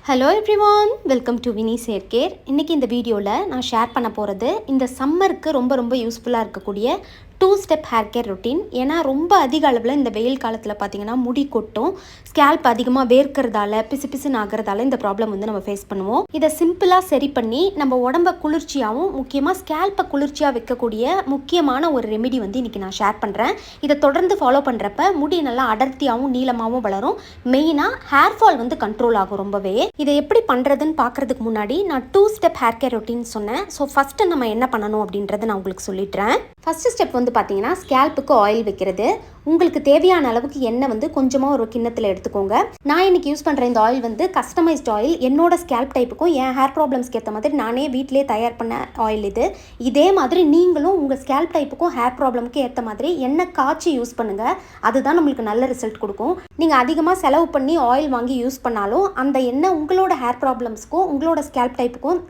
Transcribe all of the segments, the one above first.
Hello everyone, welcome to Vini's hair care. இன்றைக்கி இந்த வீடியோவில் நான் ஷேர் பண்ண போகிறது இந்த சம்மருக்கு ரொம்ப யூஸ்ஃபுல்லாக இருக்கக்கூடிய 2 ஸ்டெப் ஹேர் கேர் ரொட்டீன். ஏன்னா ரொம்ப அதிக அளவில் இந்த வெயில் காலத்தில் பார்த்திங்கன்னா முடி கொட்டும், ஸ்கேல்ப் அதிகமாக வேர்க்கிறதால பிசுன்னு ஆகிறதால இந்த ப்ராப்ளம் நம்ம ஃபேஸ் பண்ணுவோம். இதை சிம்பிளாக சரி பண்ணி நம்ம உடம்பை குளிர்ச்சியாகவும் முக்கியமாக ஸ்கேல்ப்பை குளிர்ச்சியாக வைக்கக்கூடிய முக்கியமான ஒரு ரெமிடி இன்றைக்கி நான் ஷேர் பண்ணுறேன். இதை தொடர்ந்து ஃபாலோ பண்ணுறப்ப முடி நல்லா அடர்த்தியாகவும் நீளமாகவும் வளரும். மெயினாக ஹேர் ஃபால் கண்ட்ரோல் ஆகும் ரொம்பவே. இதை எப்படி பண்ணுறதுன்னு பார்க்குறதுக்கு முன்னாடி நான் 2 ஸ்டெப் ஹேர் கேர் ரொட்டீன் சொன்னேன். ஸோ ஃபஸ்ட்டு நம்ம என்ன பண்ணணும் அப்படின்றத நான் உங்களுக்கு சொல்லிடுறேன். ஃபஸ்ட்டு ஸ்டெப் பார்த்தீங்கன்னா ஸ்கேல்ப்புக்கு ஆயில் வைக்கிறது. உங்களுக்கு தேவையான அளவுக்கு எண்ணெய் கொஞ்சமாக ஒரு கிண்ணத்தில் எடுத்துக்கோங்க. நான் இன்னைக்கு யூஸ் பண்ணுற இந்த ஆயில் கஸ்டமைஸ்ட் ஆயில். என்னோட ஸ்கேல்ப் டைப்புக்கும் என் ஹேர் ப்ராப்ளம்ஸ்க்கு ஏற்ற மாதிரி நானே வீட்டிலே தயார் பண்ண ஆயில் இது. இதே மாதிரி நீங்களும் உங்கள் ஸ்கேல்ப் டைப்புக்கும் ஹேர் ப்ராப்ளம்க்கு ஏற்ற மாதிரி எண்ணெய் காய்ச்சி யூஸ் பண்ணுங்கள். அதுதான் நம்மளுக்கு நல்ல ரிசல்ட் கொடுக்கும். நீங்கள் அதிகமாக செலவு பண்ணி ஆயில் வாங்கி யூஸ் பண்ணாலும் அந்த எண்ணெய் உங்களோட ஹேர் ப்ராப்ளம்ஸ்க்கும் உங்களோட ஸ்கேல்ப் டைப்புக்கும்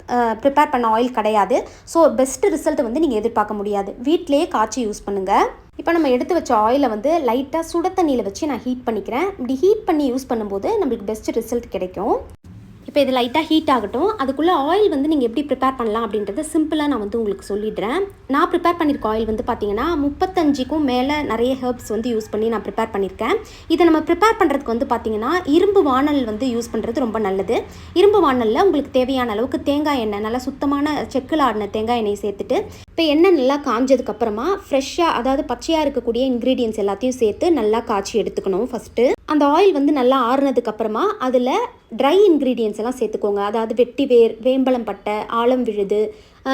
ப்ரிப்பேர் பண்ண ஆயில் கிடையாது. ஸோ பெஸ்ட் ரிசல்ட் நீங்கள் எதிர்பார்க்க முடியாது. வீட்டிலேயே காய்ச்சி யூஸ் பண்ணுங்கள். இப்போ நம்ம எடுத்து வச்ச ஆயிலை லைட்டாக சுட தண்ணியில் வச்சு நான் ஹீட் பண்ணிக்கிறேன். இப்படி ஹீட் பண்ணி யூஸ் பண்ணும்போது நம்மளுக்கு பெஸ்ட் ரிசல்ட் கிடைக்கும். இப்போ இது லைட்டாக ஹீட் ஆகட்டும். அதுக்குள்ளே ஆயில் நீங்கள் எப்படி ப்ரிப்பேர் பண்ணலாம் அப்படின்றத சிம்பிளாக நான் உங்களுக்கு சொல்லிடுறேன். நான் ப்ரிப்பேர் பண்ணியிருக்க ஆயில் பார்த்தீங்கன்னா 35க்கும் மேலே நிறைய ஹெர்ப்ஸ் யூஸ் பண்ணி நான் ப்ரிப்பேர் பண்ணியிருக்கேன். இதை நம்ம ப்ரிப்பேர் பண்ணுறதுக்கு பார்த்தீங்கன்னா இரும்பு வானல் யூஸ் பண்ணுறது ரொம்ப நல்லது. இரும்பு வானலில் உங்களுக்கு தேவையான அளவுக்கு தேங்காய் எண்ணெய், நல்லா சுத்தமான செக்கில் ஆடின தேங்காய் எண்ணெய் சேர்த்துட்டு இப்போ எண்ணெய் நல்லா காஞ்சதுக்கப்புறமா ஃப்ரெஷ்ஷாக, அதாவது பச்சையாக இருக்கக்கூடிய இன்க்ரீடியன்ஸ் எல்லாத்தையும் சேர்த்து நல்லா காய்ச்சி எடுத்துக்கணும். ஃபஸ்ட்டு அந்த ஆயில் நல்லா ஆறுனதுக்கப்புறமா அதில் ட்ரை இன்க்ரீடியன்ஸ் எல்லாம் சேர்த்துக்கோங்க. அதாவது வெட்டி வேர், வேம்பலம் பட்டை, ஆலம் விழுது,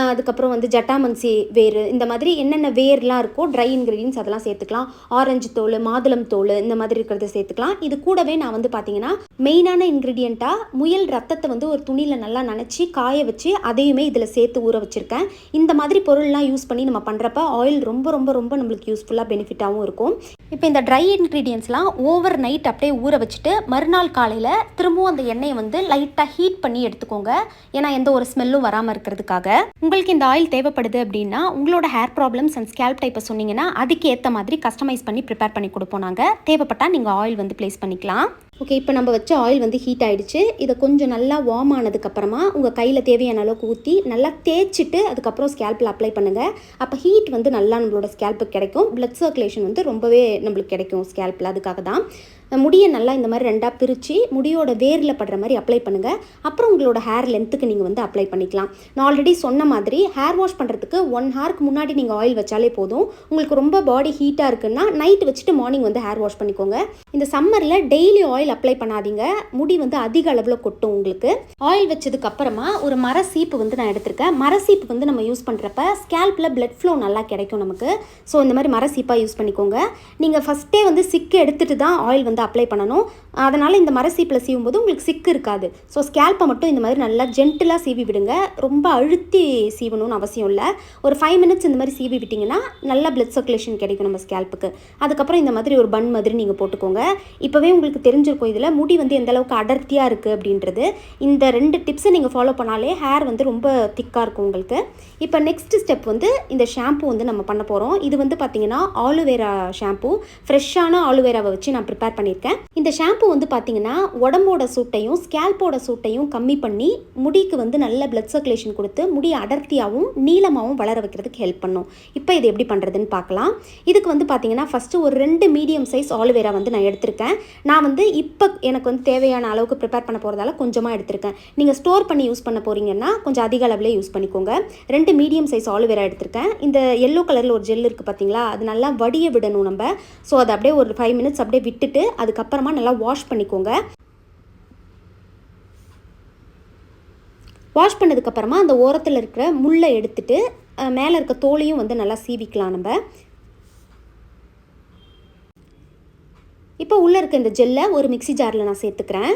அதுக்கப்புறம் ஜட்டாமன்சி வேர், இந்த மாதிரி என்னென்ன வேர்லாம் இருக்கோ ட்ரை இன்க்ரீடியன்ஸ் அதெல்லாம் சேர்த்துக்கலாம். ஆரஞ்சு தோல், மாதுளம் தோல், இந்த மாதிரி இருக்கிறத சேர்த்துக்கலாம். இது கூடவே நான் பார்த்தீங்கன்னா மெயினான இன்க்ரீடியண்ட்டாக முயல் ரத்தத்தை ஒரு துணியில் நல்லா நனைச்சி காய வச்சு அதையுமே இதில் சேர்த்து ஊற வச்சுருக்கேன். இந்த மாதிரி பொருள்லாம் யூஸ் பண்ணி நம்ம பண்ணுறப்ப ஆயில் ரொம்ப நம்மளுக்கு யூஸ்ஃபுல்லாக பெனிஃபிட்டாகவும் இருக்கும். இப்போ இந்த ட்ரை இன்க்ரீடியன்ஸ்லாம் ஓவர் நைட் அப்படியே ஊற வச்சுட்டு மறுநாள் காலையில் திரும்பவும் அந்த எண்ணெயை லைட்டாக ஹீட் பண்ணி எடுத்துக்கோங்க. ஏன்னா எந்த ஒரு ஸ்மெல்லும் வராமல் இருக்கிறதுக்காக. உங்களுக்கு இந்த ஆயில் தேவைப்படுது அப்படின்னா உங்களோட ஹேர் ப்ராப்ளம்ஸ் அண்ட் ஸ்கேல்ப் டைப்பை சொன்னீங்கன்னா அதுக்கு ஏற்ற மாதிரி கஸ்டமைஸ் பண்ணி ப்ரிப்பேர் பண்ணி கொடுப்போம் நாங்கள். தேவைப்பட்டால் நீங்கள் ஆயில் ப்ளேஸ் பண்ணிக்கலாம். ஓகே, இப்போ நம்ம வச்ச ஆயில் ஹீட் ஆகிடுச்சு. இதை கொஞ்சம் நல்லா வார்ம் ஆனதுக்கப்புறமா உங்கள் கையில் தேவையான அளவுக்கு ஊற்றி நல்லா தேய்ச்சிட்டு அதுக்கப்புறம் ஸ்கேல்பில் அப்ளை பண்ணுங்கள். அப்போ ஹீட் நல்லா நம்மளோட ஸ்கேல்ப்புக்கு கிடைக்கும். பிளட் சர்க்குலேஷன் ரொம்பவே நம்மளுக்கு கிடைக்கும் ஸ்கேல்பில். அதுக்காக தான் முடியை நல்லா இந்த மாதிரி ரெண்டாக பிரித்து முடியோட வேரில் படுற மாதிரி அப்ளை பண்ணுங்கள். அப்புறம் உங்களோட ஹேர் லென்த்துக்கு நீங்கள் அப்ளை பண்ணிக்கலாம். நான் ஆல்ரெடி சொன்ன மாதிரி ஹேர் வாஷ் பண்ணுறதுக்கு 1 ஹவருக்கு முன்னாடி நீங்கள் ஆயில் வச்சாலே போதும். உங்களுக்கு ரொம்ப பாடி ஹீட்டாக இருக்குன்னா நைட் வச்சுட்டு மார்னிங் ஹேர் வாஷ் பண்ணிக்கோங்க. இந்த சம்மரில் டெய்லி ஆயில் அப்ளை பண்ணாதீங்க. முடி அதிக அளவில் கொட்டும் உங்களுக்கு. ஆயில் வச்சதுக்கு அப்புறமா ஒரு மர சீப்பு நான் எடுத்திருக்கேன். மர சீப்பு நம்ம யூஸ் பண்ணுறப்ப ஸ்கேல்பில் பிளட் ஃப்ளோ நல்லா கிடைக்கும் நமக்கு. ஸோ இந்த மாதிரி மர சீப்பாக யூஸ் பண்ணிக்கோங்க. நீங்கள் ஃபஸ்ட்டே சிக்கு எடுத்துகிட்டு தான் ஆயில் அப்ளை பண்ணணும். அதனால் இந்த மர சீப்பில் சீவும்போது உங்களுக்கு சிக்கு இருக்காது. ஸோ ஸ்கேல்ப்பை மட்டும் இந்த மாதிரி நல்லா ஜென்டிலாக சீவி விடுங்க. ரொம்ப அழுத்தி சீவணும்னு அவசியம் இல்லை. ஒரு 5 மினிட்ஸ் இந்த மாதிரி சீவி விட்டிங்கன்னா நல்லா பிளட் சர்க்குலேஷன் கிடைக்கும் நம்ம ஸ்கேல்ப்புக்கு. அதுக்கப்புறம் இந்த மாதிரி ஒரு பன் மாதிரி நீங்கள் போட்டுக்கோங்க. இப்போவே உங்களுக்கு தெரிஞ்சிருக்கும் இதில் முடி எந்த அளவுக்கு அடர்த்தியாக இருக்குது அப்படின்றது. இந்த 2 டிப்ஸை நீங்கள் ஃபாலோ பண்ணாலே ஹேர் ரொம்ப திக்காக இருக்கும் உங்களுக்கு. இப்போ நெக்ஸ்ட் ஸ்டெப் இந்த ஷாம்பு நம்ம பண்ண போகிறோம். இது பார்த்தீங்கன்னா ஆலுவேரா ஷாம்பு. ஃப்ரெஷ்ஷான ஆலுவேராவை வச்சு நான் ப்ரிப்பேர் பண்ணியிருக்கேன். இந்த ஷாம்பு பார்த்தீங்கன்னா உடம்போட சூட்டையும் ஸ்கேல்போட சூட்டையும் கம்மி பண்ணி முடிக்கு நல்ல பிளட் சர்க்குலேஷன் கொடுத்து முடி அடர்த்தியாகவும் நீளமாகவும் வளர வைக்கிறதுக்கு ஹெல்ப் பண்ணும். இப்போ இது எப்படி பண்ணுறதுன்னு பார்க்கலாம். இதுக்கு பார்த்தீங்கன்னா ஃபஸ்ட்டு ஒரு 2 மீடியம் சைஸ் ஆலுவேரா நான் எடுத்திருக்கேன். நான் இப்போ எனக்கு தேவையான அளவுக்கு ப்ரிப்பேர் பண்ண போகிறதால கொஞ்சமாக எடுத்திருக்கேன். நீங்கள் ஸ்டோர் பண்ணி யூஸ் பண்ண போகிறீங்கன்னா கொஞ்சம் அதிக அளவில் யூஸ் பண்ணிக்கோங்க. 2 மீடியம் சைஸ் ஆலுவேரா எடுத்திருக்கேன். இந்த எல்லோ கலரில் ஒரு ஜெல் இருக்குது பார்த்தீங்களா, அது நல்லா வடிய விடணும் நம்ம. ஸோ அதை அப்படியே ஒரு 5 மினிட்ஸ் அப்படியே விட்டுட்டு அதுக்கப்புறமா நல்லா வாஷ் பண்ணிக்கோங்க. வாஷ் பண்ணதுக்கப்புறமா அந்த ஓரத்தில் இருக்கிற முள்ளை எடுத்துட்டு மேலே இருக்க தோலையும் நல்லா சீவிக்கலாம் நம்ம. இப்போ உள்ளே இருக்க இந்த ஜெல்லை ஒரு மிக்ஸி ஜாரில் நான் சேர்த்துக்கிறேன்.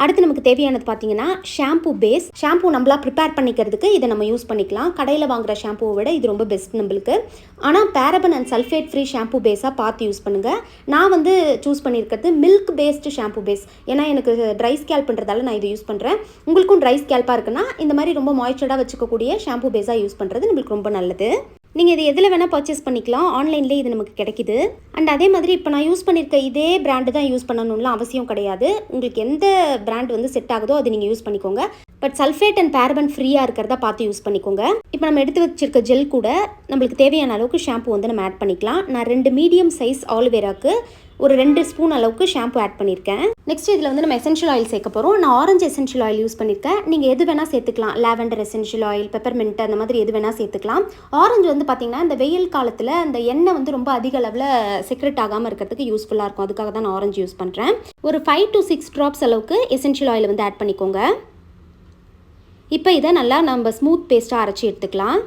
அடுத்து நமக்கு தேவையானது பார்த்தீங்கன்னா ஷாம்பு பேஸ். ஷாம்பு நம்மளா ப்ரிப்பேர் பண்ணிக்கிறதுக்கு இதை நம்ம யூஸ் பண்ணிக்கலாம். கடையில் வாங்குகிற ஷாம்புவை விட இது ரொம்ப பெஸ்ட் நம்மளுக்கு. ஆனால் paraben and sulphate free shampoo பேஸாக பார்த்து யூஸ் பண்ணுங்கள். நான் சூஸ் பண்ணியிருக்கிறது மில்க் பேஸ்டு ஷாம்பு பேஸ். ஏன்னா எனக்கு ட்ரை ஸ்கேல்ப்ன்றதால நான் இதை யூஸ் பண்ணுறேன். உங்களுக்கும் ட்ரை ஸ்கேல்ப்பாக இருக்குன்னா இந்த மாதிரி ரொம்ப மாய்ஸ்சராக வச்சுக்கக்கூடிய ஷாம்பு பேஸாக யூஸ் பண்ணுறது நம்மளுக்கு ரொம்ப நல்லது. நீங்கள் இது எதில் வேணால் பர்ச்சேஸ் பண்ணிக்கலாம், ஆன்லைன்லேயே இது நமக்கு கிடைக்கிது. அண்ட் அதே மாதிரி இப்போ நான் யூஸ் பண்ணியிருக்க இதே பிராண்டு தான் யூஸ் பண்ணணும்லாம் அவசியம் கிடையாது. உங்களுக்கு எந்த பிராண்ட் வந்து செட் ஆகுதோ அது நீங்கள் யூஸ் பண்ணிக்கோங்க. பட் சல்ஃபேட் அண்ட் பேரபன் ஃப்ரீயாக இருக்கிறதா பார்த்து யூஸ் பண்ணிக்கோங்க. இப்போ நம்ம எடுத்து வச்சிருக்க ஜெல் கூட நம்மளுக்கு தேவையான அளவுக்கு ஷாம்பு வந்து நம்ம ஆட் பண்ணிக்கலாம். நான் 2 மீடியம் சைஸ் ஆலிவேராக்கு ஒரு 2 ஸ்பூன் அளவுக்கு ஷாம்பு ஆட் பண்ணியிருக்கேன். நெக்ஸ்ட் இதில் வந்து நம்ம எசென்ஷியல் ஆயில் சேர்க்க போகிறோம். நான் ஆரஞ்சு எசென்ஷியல் ஆயில் யூஸ் பண்ணியிருக்கேன். நீங்கள் எது வேணால் சேர்த்துக்கலாம். லாவெண்டர் எசென்ஷியல் ஆயில், பெப்பர்மெண்ட், அந்த மாதிரி எது வேணால் சேர்த்துக்கலாம். ஆரஞ்சு வந்து பார்த்திங்கன்னா இந்த வெயில் காலத்தில் அந்த எண்ணெய் வந்து ரொம்ப அதிக அளவில் செக்ரெட் ஆகாமல் இருக்கிறதுக்கு யூஸ்ஃபுல்லாக இருக்கும். அதுக்காக தான் நான் ஆரஞ்சு யூஸ் பண்ணுறேன். ஒரு 5 to 6 ட்ராப்ஸ் அளவுக்கு எசென்ஷியல் ஆயில் வந்து ஆட் பண்ணிக்கோங்க. இப்போ இதை நல்லா நம்ம ஸ்மூத் பேஸ்ட்டாக அரைச்சி எடுத்துக்கலாம்.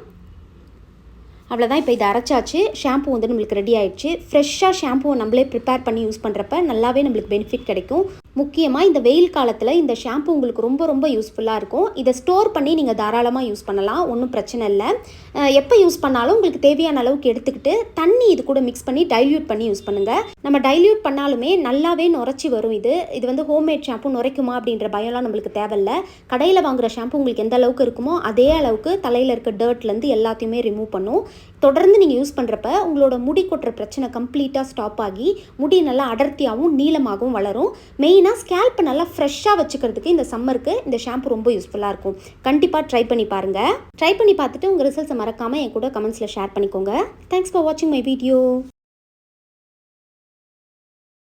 அவ்வளோதான். இப்போ இதை அரைச்சாச்சு. ஷாம்பு வந்து நம்மளுக்கு ரெடி ஆகிடுச்சு. ஃப்ரெஷ்ஷாக ஷாம்புவை நம்மளே ப்ரிப்பேர் பண்ணி யூஸ் பண்ணுறப்ப நல்லாவே நம்மளுக்கு பெனிஃபிட் கிடைக்கும். முக்கியமாக இந்த வெயில் காலத்தில் இந்த ஷாம்பு உங்களுக்கு ரொம்ப ரொம்ப யூஸ்ஃபுல்லாக இருக்கும். இதை ஸ்டோர் பண்ணி நீங்கள் தாராளமாக யூஸ் பண்ணலாம், ஒன்றும் பிரச்சனை இல்லை. எப்போ யூஸ் பண்ணாலும் உங்களுக்கு தேவையான அளவுக்கு எடுத்துக்கிட்டு தண்ணி இது கூட மிக்ஸ் பண்ணி டைல்யூட் பண்ணி யூஸ் பண்ணுங்கள். நம்ம டைல்யூட் பண்ணாலுமே நல்லாவே நுரைச்சி வரும். இது வந்து ஹோம்மேட் ஷாம்பு நுரைக்குமா அப்படின்ற பயம்லாம் நம்மளுக்கு தேவையில்லை. கடையில் வாங்குகிற ஷாம்பு உங்களுக்கு எந்த அளவுக்கு இருக்குமோ அதே அளவுக்கு தலையில் இருக்க டர்ட்லேருந்து எல்லாத்தையுமே ரிமூவ் பண்ணும். தொடர்ந்து நீங்கள் யூஸ் பண்ணுறப்ப உங்களோட முடி கொட்டுற பிரச்சனை கம்ப்ளீட்டாக ஸ்டாப் ஆகி முடி நல்லா அடர்த்தியாகவும் நீளமாகவும் வளரும். மெயினாக ஸ்கேல்ப்பை நல்லா ஃப்ரெஷ்ஷாக வச்சுக்கிறதுக்கு இந்த சம்மருக்கு இந்த ஷாம்பு ரொம்ப யூஸ்ஃபுல்லாக இருக்கும். கண்டிப்பாக ட்ரை பண்ணி பாருங்கள். ட்ரை பண்ணி பார்த்துட்டு உங்கள் ரிசல்ட்ஸை மறக்காமல் என் கூட கமெண்ட்ஸில் ஷேர் பண்ணிக்கோங்க. தேங்க்ஸ் ஃபார் வாட்சிங் மை வீடியோ.